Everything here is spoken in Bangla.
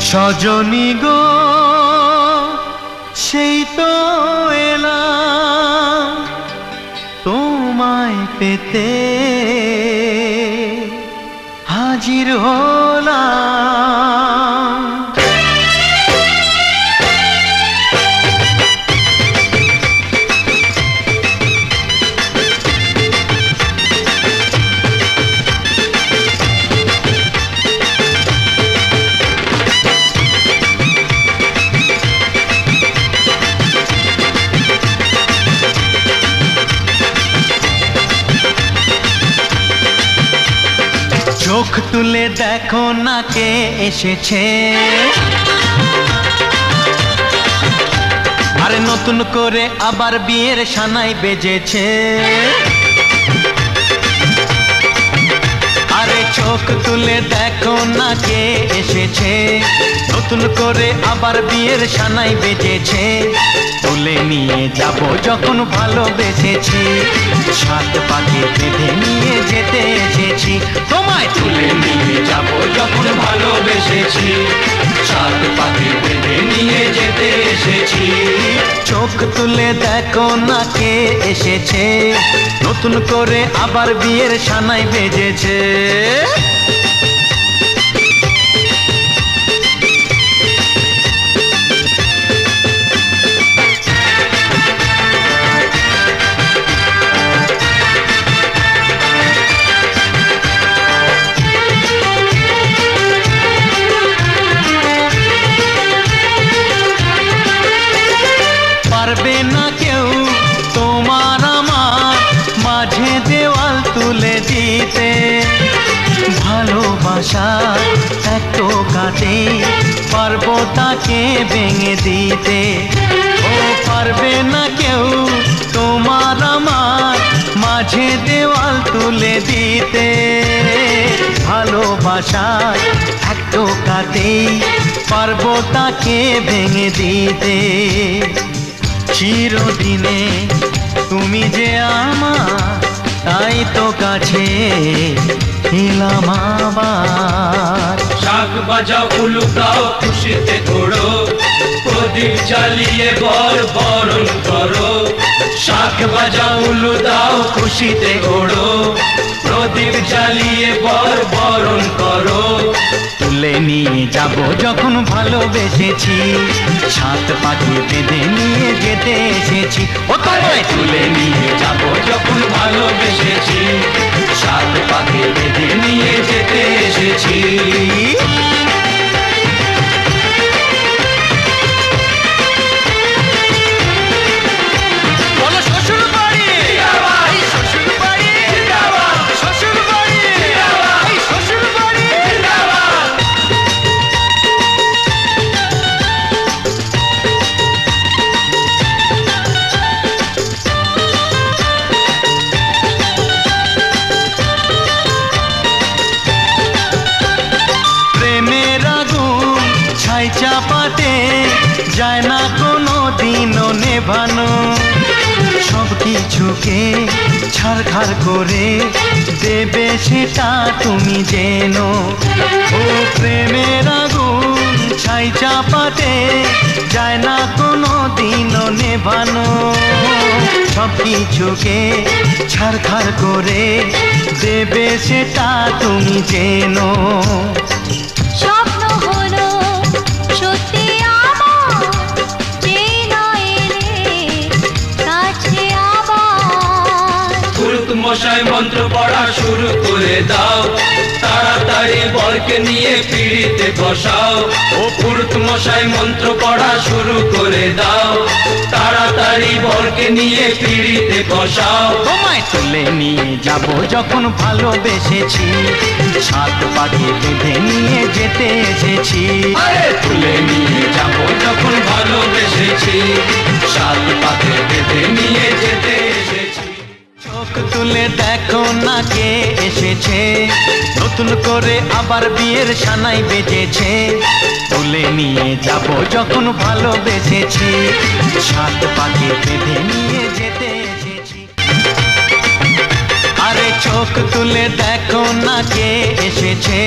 সজনী গো সেই তো এলাম তোমায় পেতে হাজির হলাম। চোখ তুলে দেখো না কে এসেছে, আরে নতুন করে আবার বিয়ের সানাই বেজেছে। আরে চোখ তুলে দেখো না কে এসেছে, নতুন করে আবার বিয়ের সানাই বেজেছে। তুলে নিয়ে যাব যখন ভালোবেসেছি, সাত পাকে বেঁধে নিয়ে যেতে এসেছি। তোমায় তুলে নিয়ে যাব যখন ভালোবেসেছি, সাত পাকে বেঁধে নিয়ে যেতে এসেছি। চোখ তুলে দেখো না কে এসেছে, নতুন করে আবার বিয়ের সানাই বেজেছে। পারবে না কেউ তোমার আমার মাঝে দেওয়াল তুলে দিতে, ভালোবাসা একটু কাটে পারবো তাকে ভেঙে দিতে। ও পারবে না কেউ তোমার আমার মাঝে দেওয়াল তুলে দিতে, ভালোবাসা একটু কাটে পারবো তাকে ভেঙে দিতে। চিরদিনে তুমি যে আমার, তাই তো কাছে এলাম আবার। শাক বাজাও উলুকাও খুশিতে ঘোড়ো, প্রদীপ জ্বালিয়ে বরণ করো। শাক বাজাও উলু দাও খুশিতে ঘোড়ো, প্রদীপ জ্বালিয়ে বরণ করো। তুলে নিয়ে যাব যখন ভালোবেসেছি, সাত পাকে বেঁধে নিয়ে যেতে এসেছি। ও তোমায় তুলে নিয়ে যাব যখন ভালোবেসেছি, সাত পাকে বেঁধে নিয়ে যেতে এসেছি। চাপাতে যায় না কোনো দিনও নেভানো, সব কিছুকে ছাড়খাড় করে দেবে সেটা তুমি জেনো। ও প্রেমের আগুন ছাই চাপাতে যায় না কোনো দিনও নেভানো, সব কিছুকে ছাড়খাড় করে দেবে সেটা তুমি জেনো। স্বপ্ন হলো সত্যি আমার, যেই না এলে কাছে আবার। পুরুত মশাই মন্ত্র পড়া শুরু করে দাও, তাড়াতাড়ি বরকে নিয়ে পিড়িতে বসাও। ও পুরুত মশাই মন্ত্র পড়া শুরু করে দাও, তাড়াতাড়ি বরকে নিয়ে পিড়িতে বসাও। তোমায় তুলে নিয়ে যাব যখন ভালোবেসেছি, সাত পাকে বেঁধে নিয়ে যেতে এসেছি। আরে তুলে নিয়ে যাব যখন ভালোবেসেছি, সাত পাকে বেঁধে নিয়ে যেতে এসেছি। চোখ তুলে দেখো না কে এসেছে, নতুন করে আবার বিয়ের সানাই বেজেছে। তুলে নিয়ে যাব যখন ভালোবেসেছি, সাত পাকে বেঁধে নিয়ে যেতে এসেছি। আরে চোখ তুলে দেখো না কে এসেছে।